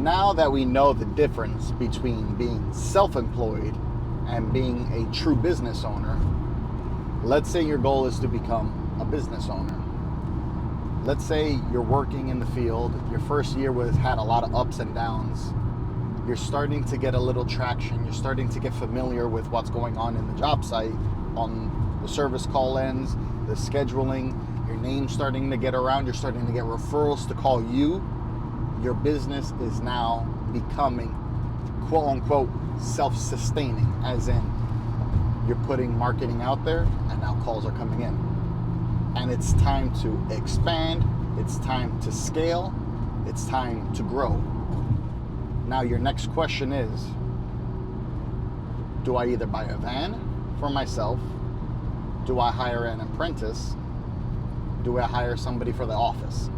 now that we know the difference between being self-employed and being a true business owner, let's say your goal is to become a business owner. Let's say you're working in the field, your first year had a lot of ups and downs. You're starting to get a little traction, you're starting to get familiar with what's going on in the job site, on the service call ends, the scheduling, your name's starting to get around, you're starting to get referrals to call you. Your business is now becoming quote unquote self-sustaining, as in you're putting marketing out there and now calls are coming in. And it's time to expand, it's time to scale, it's time to grow. Now your next question is, do I either buy a van for myself? Do I hire an apprentice? Do I hire somebody for the office?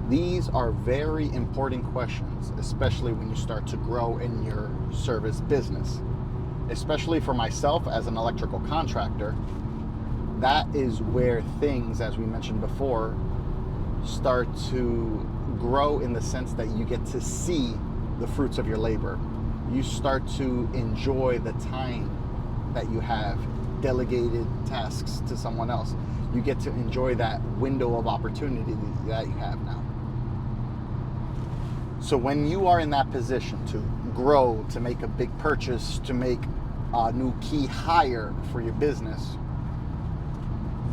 These are very important questions, especially when you start to grow in your service business. Especially for myself as an electrical contractor, that is where things, as we mentioned before, start to grow in the sense that you get to see the fruits of your labor. You start to enjoy the time that you have delegated tasks to someone else. You get to enjoy that window of opportunity that you have now. So when you are in that position to grow, to make a big purchase, to make a new key hire for your business,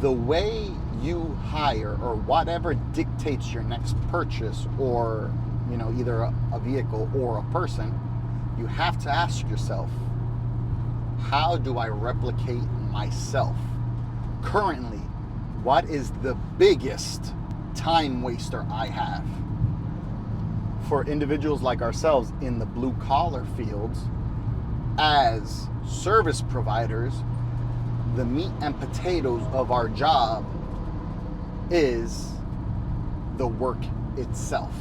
the way you hire or whatever dictates your next purchase, or either a vehicle or a person, you have to ask yourself, how do I replicate myself? Currently, what is the biggest time waster I have? For individuals like ourselves in the blue collar fields, as service providers, the meat and potatoes of our job is the work itself.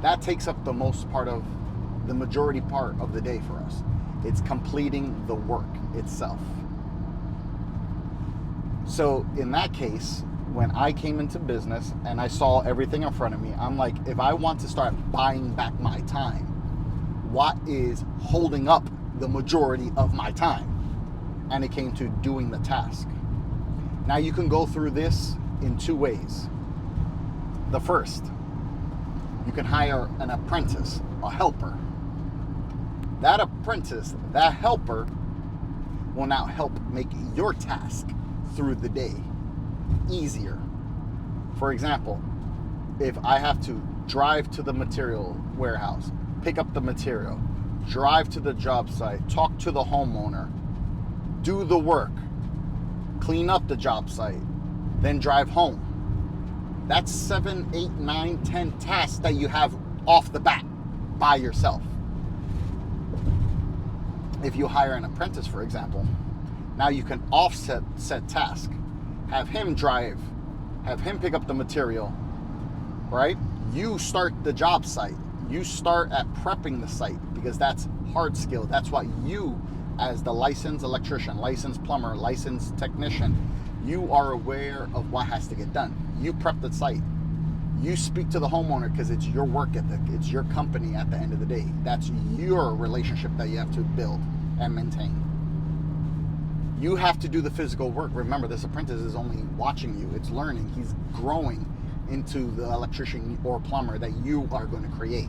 That takes up the majority part of the day for us. It's completing the work itself. So in that case, when I came into business and I saw everything in front of me, I'm like, if I want to start buying back my time, what is holding up the majority of my time? And it came to doing the task. Now you can go through this in two ways. The first, you can hire an apprentice, a helper. That apprentice, that helper, will now help make your task through the day easier. For example, if I have to drive to the material warehouse, pick up the material, drive to the job site, talk to the homeowner, do the work, clean up the job site, then drive home. That's 7, 8, 9, 10 tasks that you have off the bat by yourself. If you hire an apprentice, for example, now you can offset said task. Have him drive, have him pick up the material, right? You start the job site. You start at prepping the site, because that's hard skill. That's what you, as the licensed electrician, licensed plumber, licensed technician, you are aware of what has to get done. You prep the site. You speak to the homeowner because it's your work ethic. It's your company at the end of the day. That's your relationship that you have to build and maintain. You have to do the physical work. Remember, this apprentice is only watching you. It's learning. He's growing into the electrician or plumber that you are going to create.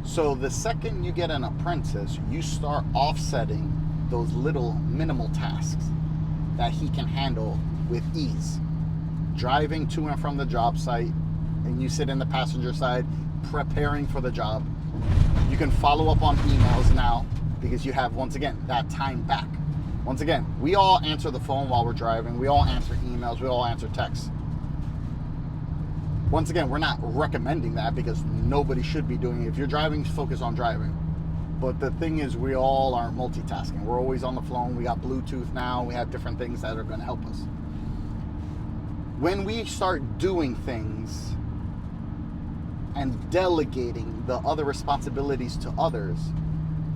So the second you get an apprentice, you start offsetting those little minimal tasks that he can handle with ease. Driving to and from the job site, and you sit in the passenger side preparing for the job. You can follow up on emails now because you have, once again, that time back. Once again, we all answer the phone while we're driving. We all answer emails. We all answer texts. Once again, we're not recommending that because nobody should be doing it. If you're driving, focus on driving. But the thing is, we all are multitasking. We're always on the phone. We got Bluetooth now. We have different things that are going to help us. When we start doing things and delegating the other responsibilities to others,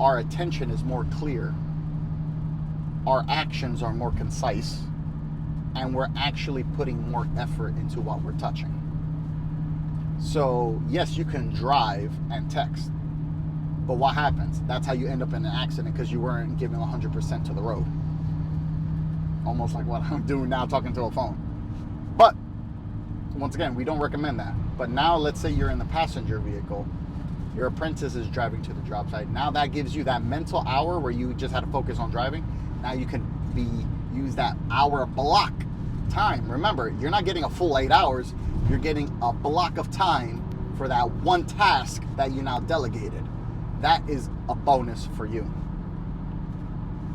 our attention is more clear. Our actions are more concise. And we're actually putting more effort into what we're touching. So yes, you can drive and text, but what happens? That's how you end up in an accident, because you weren't giving 100% to the road. Almost like what I'm doing now, talking to a phone. But once again, we don't recommend that. But now let's say you're in the passenger vehicle, your apprentice is driving to the job site. Now that gives you that mental hour where you just had to focus on driving. Now you can use that hour block time. Remember, you're not getting a full 8 hours. You're getting a block of time for that one task that you now delegated. That is a bonus for you.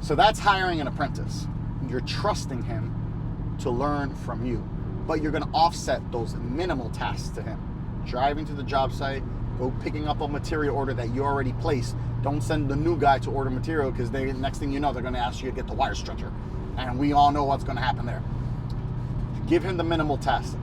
So that's hiring an apprentice. You're trusting him to learn from you, but you're going to offset those minimal tasks to him. Driving to the job site, go picking up a material order that you already placed. Don't send the new guy to order material, because next thing you know, they're going to ask you to get the wire stretcher. And we all know what's going to happen there. Give him the minimal task.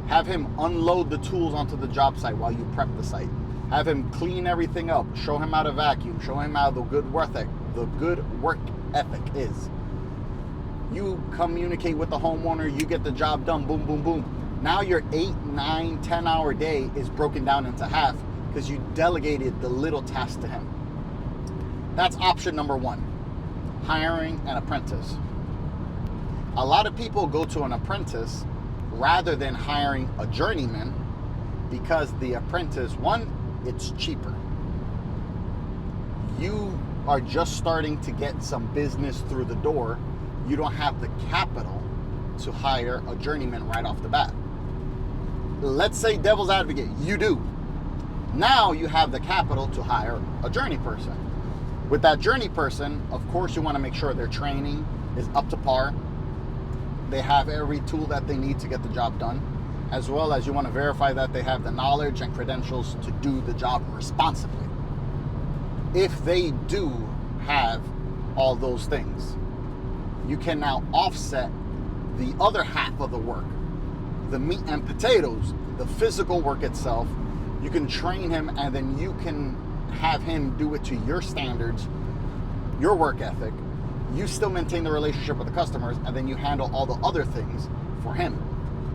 Have him unload the tools onto the job site while you prep the site. Have him clean everything up. Show him how to vacuum. Show him how the good work ethic is. You communicate with the homeowner. You get the job done. Boom, boom, boom. Now your 8, 9, 10 hour day is broken down into half, because you delegated the little task to him. That's option number 1, hiring an apprentice. A lot of people go to an apprentice rather than hiring a journeyman, because the apprentice, one, it's cheaper. You are just starting to get some business through the door. You don't have the capital to hire a journeyman right off the bat. Let's say, devil's advocate, you do. Now you have the capital to hire a journey person. With that journey person, of course, you want to make sure their training is up to par. They have every tool that they need to get the job done, as well as you want to verify that they have the knowledge and credentials to do the job responsibly. If they do have all those things, you can now offset the other half of the work, the meat and potatoes, the physical work itself. You can train him, and then you can have him do it to your standards, your work ethic. You still maintain the relationship with the customers, and then you handle all the other things for him.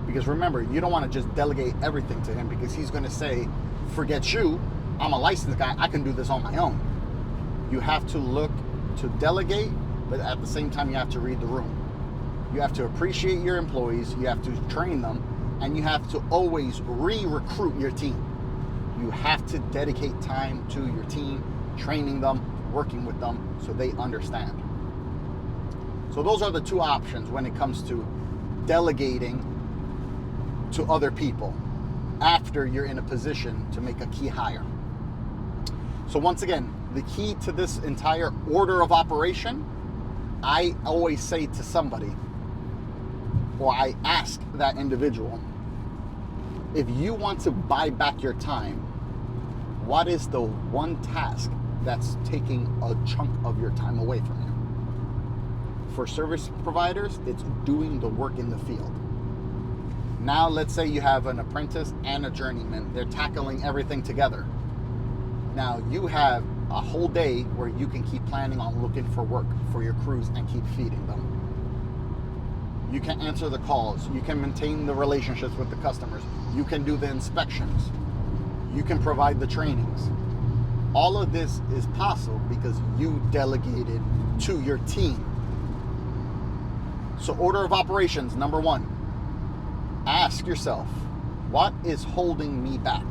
Because remember, you don't want to just delegate everything to him, because he's going to say, forget you, I'm a licensed guy, I can do this on my own. You have to look to delegate, but at the same time, you have to read the room. You have to appreciate your employees, you have to train them, and you have to always re-recruit your team. You have to dedicate time to your team, training them, working with them, so they understand. So those are the 2 options when it comes to delegating to other people after you're in a position to make a key hire. So once again, the key to this entire order of operation, I always say to somebody, or I ask that individual, if you want to buy back your time, what is the one task that's taking a chunk of your time away from you? For service providers, it's doing the work in the field. Now, let's say you have an apprentice and a journeyman. They're tackling everything together. Now, you have a whole day where you can keep planning on looking for work for your crews and keep feeding them. You can answer the calls. You can maintain the relationships with the customers. You can do the inspections. You can provide the trainings. All of this is possible because you delegated to your team. So order of operations, number 1, ask yourself, what is holding me back?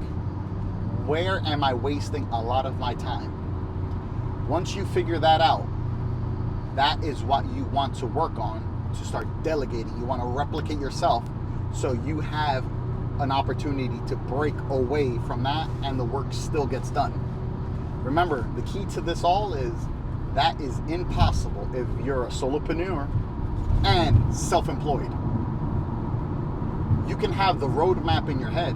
Where am I wasting a lot of my time? Once you figure that out, that is what you want to work on to start delegating. You want to replicate yourself so you have an opportunity to break away from that and the work still gets done. Remember, the key to this all is that is impossible if you're a solopreneur and self-employed. You can have the roadmap in your head.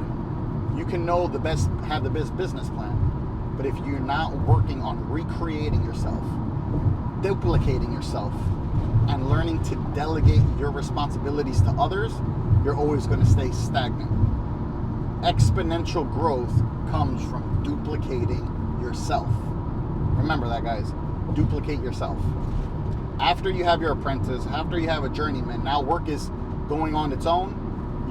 You can have the best business plan. But if you're not working on recreating yourself, duplicating yourself, and learning to delegate your responsibilities to others, you're always going to stay stagnant. Exponential growth comes from duplicating yourself. Remember that, guys. Duplicate yourself. After you have your apprentice, after you have a journeyman, now work is going on its own.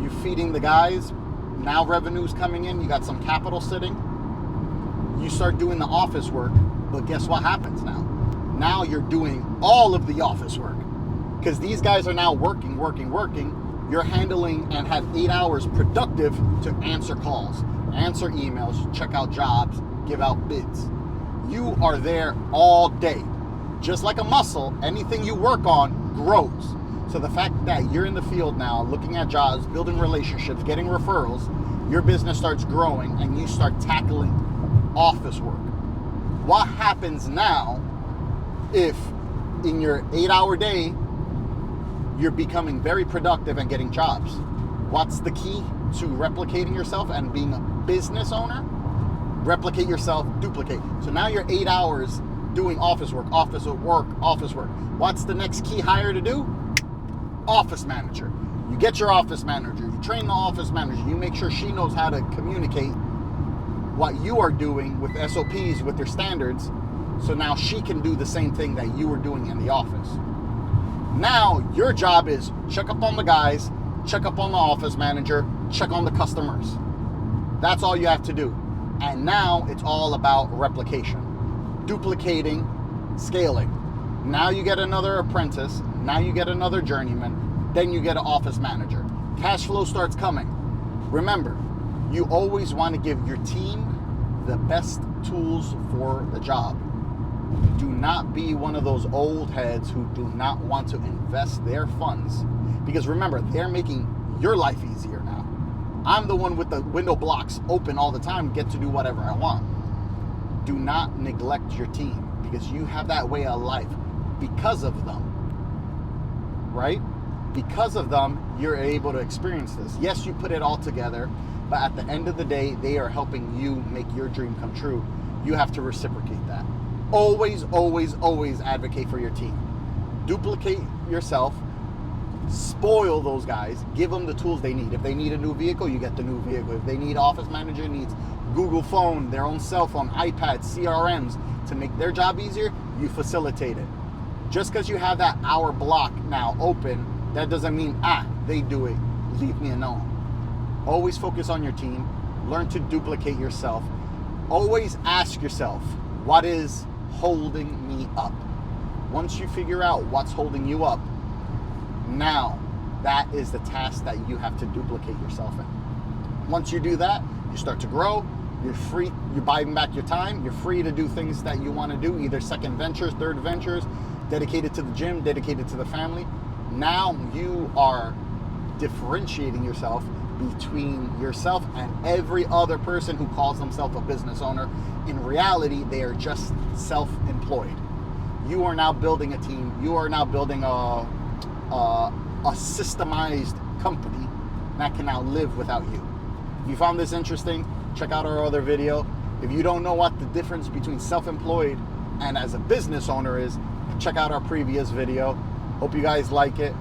You're feeding the guys. Now revenue's coming in, you got some capital sitting. You start doing the office work, but guess what happens now? Now you're doing all of the office work because these guys are now working. You're handling and have 8 hours productive to answer calls, answer emails, check out jobs, give out bids. You are there all day. Just like a muscle, anything you work on grows. So the fact that you're in the field now, looking at jobs, building relationships, getting referrals, your business starts growing and you start tackling office work. What happens now if in your 8-hour day, you're becoming very productive and getting jobs? What's the key to replicating yourself and being a business owner? Replicate yourself, duplicate. So now you're 8 hours doing office work. What's the next key hire to do? Office manager. You get your office manager. You train the office manager. You make sure she knows how to communicate what you are doing with SOPs, with your standards. So now she can do the same thing that you were doing in the office. Now your job is check up on the guys, check up on the office manager, check on the customers. That's all you have to do. And now it's all about replication, duplicating, scaling. Now you get another apprentice, now you get another journeyman, then you get an office manager. Cash flow starts coming. Remember, you always want to give your team the best tools for the job. Do not be one of those old heads who do not want to invest their funds, because remember, they're making your life easier now. I'm the one with the window blocks open all the time, get to do whatever I want. Do not neglect your team, because you have that way of life because of them, right? Because of them, you're able to experience this. Yes, you put it all together, but at the end of the day, they are helping you make your dream come true. You have to reciprocate that. Always, always, always advocate for your team. Duplicate yourself. Spoil those guys. Give them the tools they need. If they need a new vehicle, you get the new vehicle. If they need office manager, needs Google phone, their own cell phone, iPads, CRMs to make their job easier, you facilitate it. Just because you have that hour block now open, that doesn't mean, they do it, leave me alone. Always focus on your team. Learn to duplicate yourself. Always ask yourself, what is holding me up? Once you figure out what's holding you up, now that is the task that you have to duplicate yourself in. Once you do that, you start to grow. You're free. You're buying back your time. You're free to do things that you want to do, either second ventures, third ventures, dedicated to the gym, dedicated to the family. Now you are differentiating yourself between yourself and every other person who calls themselves a business owner. In reality, they are just self-employed. You are now building a team. You are now building a systemized company that can now live without you. If you found this interesting, check out our other video. If you don't know what the difference between self-employed and as a business owner is, check out our previous video. Hope you guys like it.